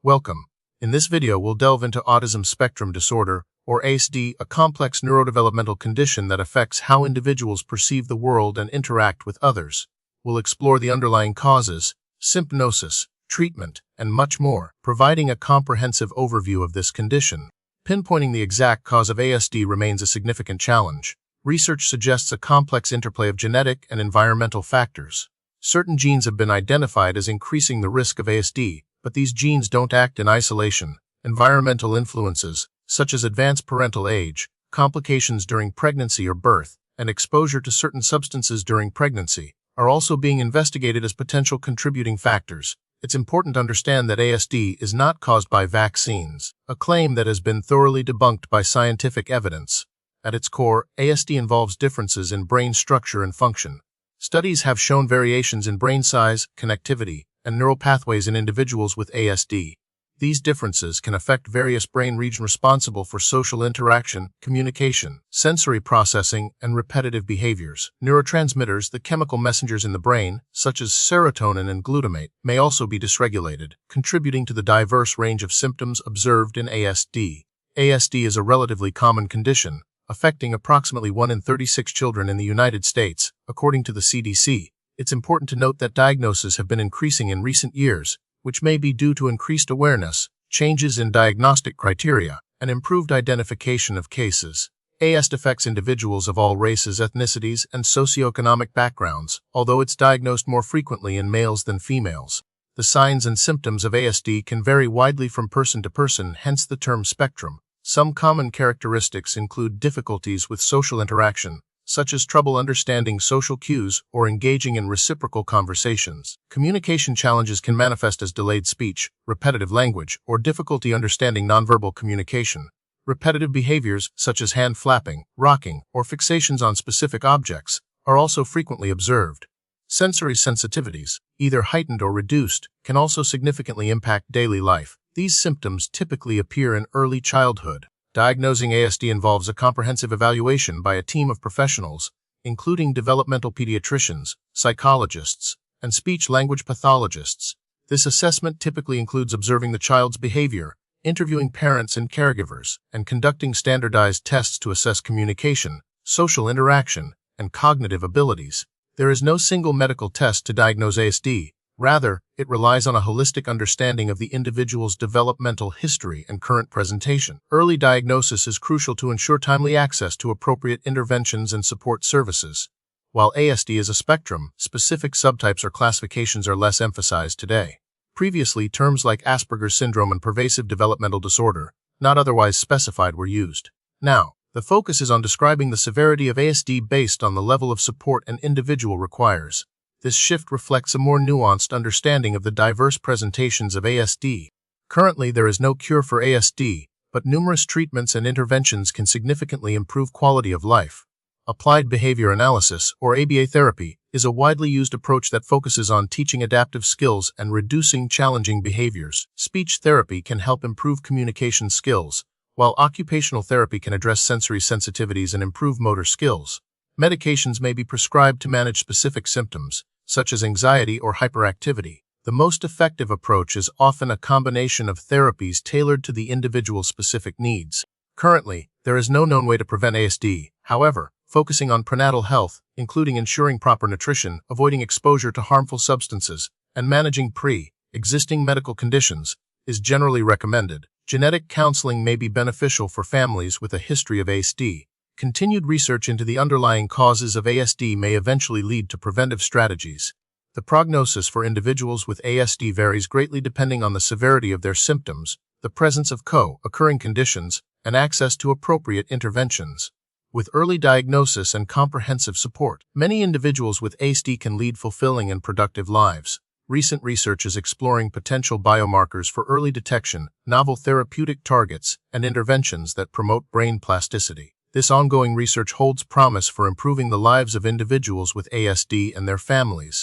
Welcome. In this video, we'll delve into autism spectrum disorder, or ASD, a complex neurodevelopmental condition that affects how individuals perceive the world and interact with others. We'll explore the underlying causes, symptoms, treatment, and much more, providing a comprehensive overview of this condition. Pinpointing the exact cause of ASD remains a significant challenge. Research suggests a complex interplay of genetic and environmental factors. Certain genes have been identified as increasing the risk of ASD, but these genes don't act in isolation. Environmental influences, such as advanced parental age, complications during pregnancy or birth, and exposure to certain substances during pregnancy, are also being investigated as potential contributing factors. It's important to understand that ASD is not caused by vaccines, a claim that has been thoroughly debunked by scientific evidence. At its core, ASD involves differences in brain structure and function. Studies have shown variations in brain size, connectivity, and neural pathways in individuals with ASD. These differences can affect various brain regions responsible for social interaction, communication, sensory processing, and repetitive behaviors. Neurotransmitters, the chemical messengers in the brain, such as serotonin and glutamate, may also be dysregulated, contributing to the diverse range of symptoms observed in ASD. ASD is a relatively common condition, affecting approximately 1 in 36 children in the United States, according to the CDC. It's important to note that diagnoses have been increasing in recent years, which may be due to increased awareness, changes in diagnostic criteria, and improved identification of cases. ASD affects individuals of all races, ethnicities, and socioeconomic backgrounds, although it's diagnosed more frequently in males than females. The signs and symptoms of ASD can vary widely from person to person, hence the term spectrum. Some common characteristics include difficulties with social interaction, such as trouble understanding social cues or engaging in reciprocal conversations. Communication challenges can manifest as delayed speech, repetitive language, or difficulty understanding nonverbal communication. Repetitive behaviors, such as hand flapping, rocking, or fixations on specific objects, are also frequently observed. Sensory sensitivities, either heightened or reduced, can also significantly impact daily life. These symptoms typically appear in early childhood. Diagnosing ASD involves a comprehensive evaluation by a team of professionals, including developmental pediatricians, psychologists, and speech-language pathologists. This assessment typically includes observing the child's behavior, interviewing parents and caregivers, and conducting standardized tests to assess communication, social interaction, and cognitive abilities. There is no single medical test to diagnose ASD. Rather, it relies on a holistic understanding of the individual's developmental history and current presentation. Early diagnosis is crucial to ensure timely access to appropriate interventions and support services. While ASD is a spectrum, specific subtypes or classifications are less emphasized today. Previously, terms like Asperger's syndrome and pervasive developmental disorder, not otherwise specified, were used. Now, the focus is on describing the severity of ASD based on the level of support an individual requires. This shift reflects a more nuanced understanding of the diverse presentations of ASD. Currently, there is no cure for ASD, but numerous treatments and interventions can significantly improve quality of life. Applied behavior analysis, or ABA therapy, is a widely used approach that focuses on teaching adaptive skills and reducing challenging behaviors. Speech therapy can help improve communication skills, while occupational therapy can address sensory sensitivities and improve motor skills. Medications may be prescribed to manage specific symptoms, such as anxiety or hyperactivity. The most effective approach is often a combination of therapies tailored to the individual's specific needs. Currently, there is no known way to prevent ASD. However, focusing on prenatal health, including ensuring proper nutrition, avoiding exposure to harmful substances, and managing pre-existing medical conditions, is generally recommended. Genetic counseling may be beneficial for families with a history of ASD. Continued research into the underlying causes of ASD may eventually lead to preventive strategies. The prognosis for individuals with ASD varies greatly depending on the severity of their symptoms, the presence of co-occurring conditions, and access to appropriate interventions. With early diagnosis and comprehensive support, many individuals with ASD can lead fulfilling and productive lives. Recent research is exploring potential biomarkers for early detection, novel therapeutic targets, and interventions that promote brain plasticity. This ongoing research holds promise for improving the lives of individuals with ASD and their families.